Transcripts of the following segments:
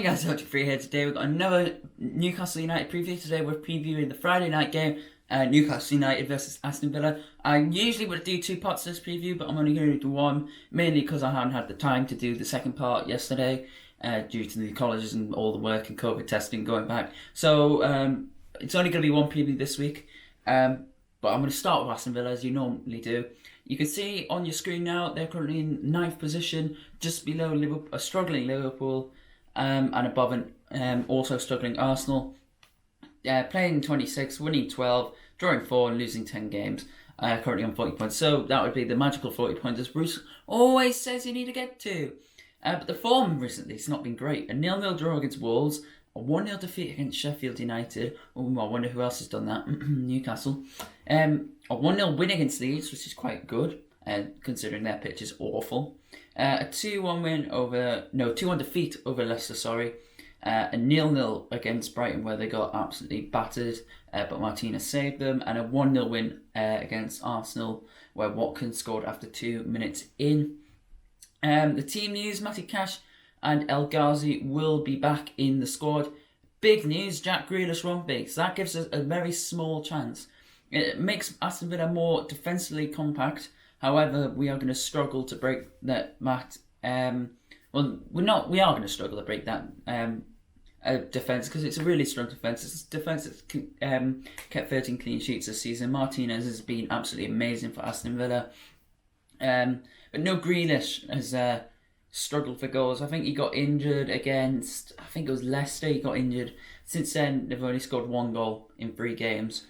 morning, guys. Dr. Free here today. We've got another Newcastle United preview. Today we're previewing the Friday night game, Newcastle United versus Aston Villa. I usually would do two parts of this preview, but I'm only going to do one, mainly because I haven't had the time to do the second part yesterday, due to the colleges and all the work and COVID testing going back. So it's only going to be one preview this week, but I'm going to start with Aston Villa as you normally do. You can see on your screen now, they're currently in 9th position, just below Liverpool, a struggling Liverpool, and above also struggling Arsenal. Playing 26, winning 12, drawing 4 and losing 10 games. Currently on 40 points. So that would be the magical 40 points as Bruce always says you need to get to. But the form recently has not been great. A 0-0 draw against Wolves, a 1-0 defeat against Sheffield United. Oh, I wonder who else has done that. Newcastle. A 1-0 win against Leeds, which is quite good, considering their pitch is awful. A 2-1 defeat over Leicester, a 0-0 against Brighton, where they got absolutely battered, but Martinez saved them, and a 1-0 win against Arsenal, where Watkins scored after 2 minutes in. The team news: Matty Cash and El Ghazi will be back in the squad. Big news: Jack Grealish won't be, so that gives us a very small chance. It makes Aston Villa more defensively compact. However, we are going to struggle to break that. We are going to struggle to break that defence, because it's a really strong defence. It's a defence that's kept 13 clean sheets this season. Martinez has been absolutely amazing for Aston Villa. But no, Grealish has struggled for goals. I think he got injured against, I think it was Leicester, he got injured. Since then, they've only scored 1 goal in 3 games.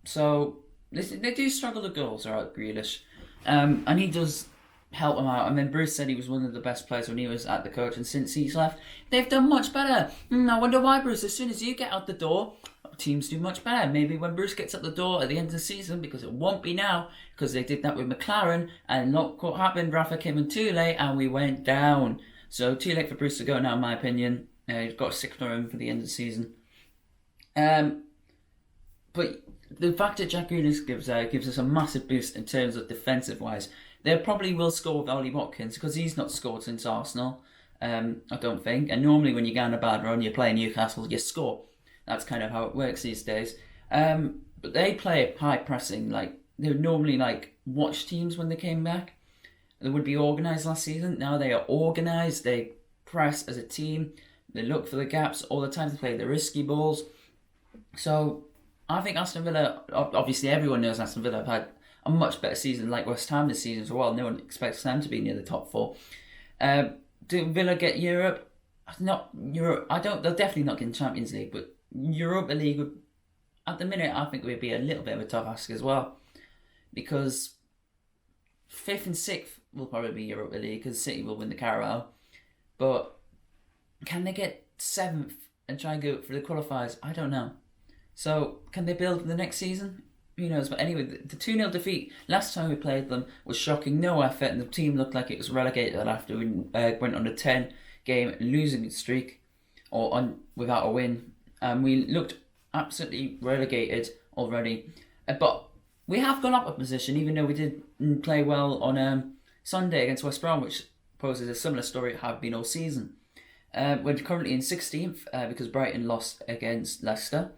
So they do struggle with goals, alright, Grealish. And he does help them out. I mean, Bruce said he was one of the best players when he was at the coach, and since he's left, they've done much better. I wonder why, Bruce. As soon as you get out the door, teams do much better. Maybe when Bruce gets out the door at the end of the season, because it won't be now, because they did that with McLaren, and look what happened. Rafa came in too late, and we went down. So too late for Bruce to go now, in my opinion. He's got a 6 room for the end of the season. But the fact that Jack Grealish gives us a massive boost in terms of defensive wise. They probably will score with Ollie Watkins, because he's not scored since Arsenal, I don't think. And normally when you go on a bad run, you play Newcastle, you score. That's kind of how it works these days. But they play high pressing. Like, they would normally watch teams when they came back. They would be organised last season. Now they are organised. They press as a team. They look for the gaps all the time. They play the risky balls. So I think Aston Villa, obviously everyone knows Aston Villa have had a much better season, like West Ham this season as well. No one expects them to be near the top 4. Do Villa get Europe? Not Europe. They're definitely not getting Champions League, but Europa League would, at the minute, I think would be a little bit of a tough ask as well, because 5th and 6th will probably be Europa League, because City will win the Carabao. But can they get 7th and try and go for the qualifiers? I don't know. So can they build for the next season? Who knows? But anyway, the 2-0 defeat last time we played them was shocking. No effort, and the team looked like it was relegated after we went on a 10-game losing streak, without a win. We looked absolutely relegated already. But we have gone up a position, even though we didn't play well on Sunday against West Brom, which poses a similar story it have been all season. We're currently in 16th because Brighton lost against Leicester,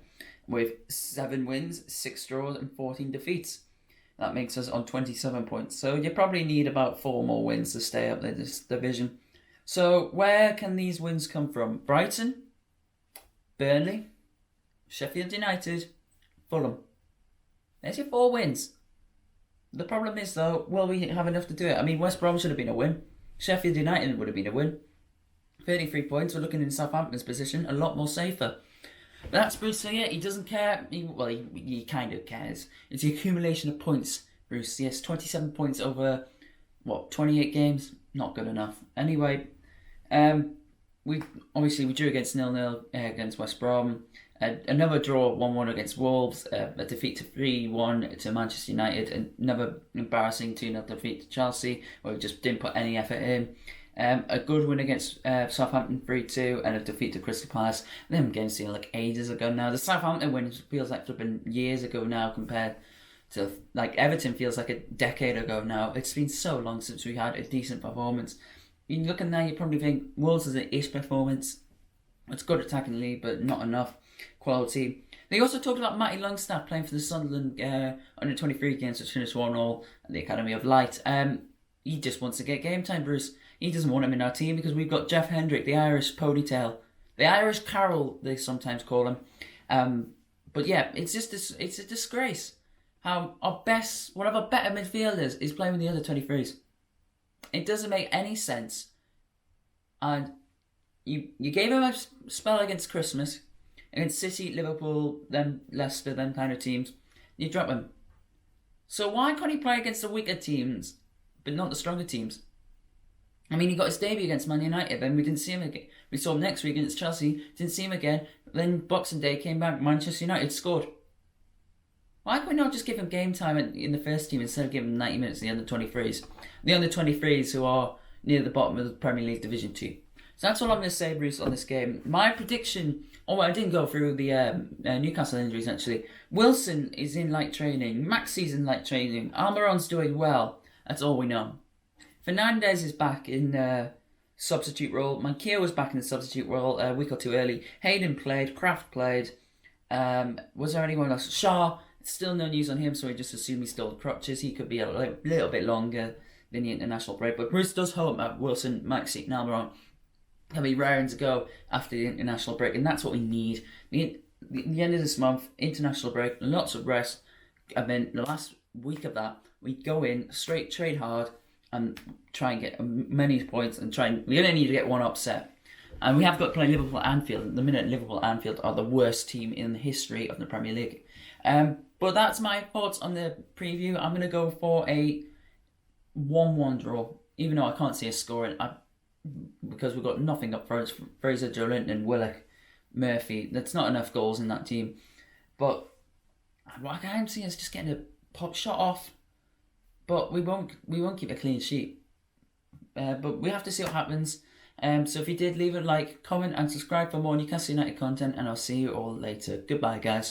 with 7 wins, 6 draws and 14 defeats. That makes us on 27 points. So you probably need about 4 more wins to stay up in this division. So where can these wins come from? Brighton, Burnley, Sheffield United, Fulham. There's your 4 wins. The problem is, though, will we have enough to do it? I mean, West Brom should have been a win. Sheffield United would have been a win. 33 points. We're looking in Southampton's position, a lot more safer. But that's Bruce, so yeah, he doesn't care. He kind of cares. It's the accumulation of points, Bruce. Yes, 27 points over, 28 games? Not good enough. Anyway, we drew against 0-0 against West Brom. Another draw, 1-1 against Wolves. A defeat to 3-1 to Manchester United. Another embarrassing 2-0 defeat to Chelsea, where we just didn't put any effort in. A good win against Southampton 3-2, and a defeat to Crystal Palace. Them games seem ages ago now. The Southampton win feels like it's been years ago now, compared to Everton feels like a decade ago now. It's been so long since we had a decent performance. You look at that, you probably think Wolves is an ish performance. It's good attackingly, but not enough quality. They also talked about Matty Longstaff playing for the Sunderland under 23 games, which finished 1-1 at the Academy of Light. He just wants to get game time, Bruce. He doesn't want him in our team because we've got Jeff Hendrick, the Irish ponytail, the Irish Carol, they sometimes call him. But yeah, it's a disgrace how one of our better midfielders is playing with the under 23s. It doesn't make any sense. And you gave him a spell against Christmas, against City, Liverpool, then Leicester, them kind of teams. You drop him. So why can't he play against the weaker teams, but not the stronger teams? I mean, he got his debut against Man United, then we didn't see him again. We saw him next week against Chelsea, didn't see him again. Then Boxing Day came back, Manchester United scored. Why can we not just give him game time in the first team instead of giving him 90 minutes in the under-23s? The under-23s who are near the bottom of the Premier League Division 2. So that's all I'm going to say, Bruce, on this game. My prediction... I didn't go through the Newcastle injuries, actually. Wilson is in light training. Maxi's in light training. Almiron's doing well. That's all we know. Fernandez is back in substitute role. Manquillo was back in the substitute role a week or two early. Hayden played. Kraft played. Was there anyone else? Shaw, still no news on him, so we just assume he's still the crutches. He could be a little bit longer than the international break. But Bruce does hope that Wilson, Maxi and Almiron can be raring to go after the international break, and that's what we need. The end of this month, international break, lots of rest, and then the last week of that, we go in, straight trade hard, and try and get many points, and we only need to get one upset. And we have got to play Liverpool at Anfield. At the minute, Liverpool and Anfield are the worst team in the history of the Premier League. But that's my thoughts on the preview. I'm going to go for a 1-1 draw, even though I can't see a score because we've got nothing up front. Fraser, Joelinton, Willock, Murphy. That's not enough goals in that team. But I can't see us just getting a pop shot off. But we won't keep a clean sheet. But we have to see what happens. So if you did, leave a like, comment and subscribe for more Newcastle United content, and I'll see you all later. Goodbye, guys.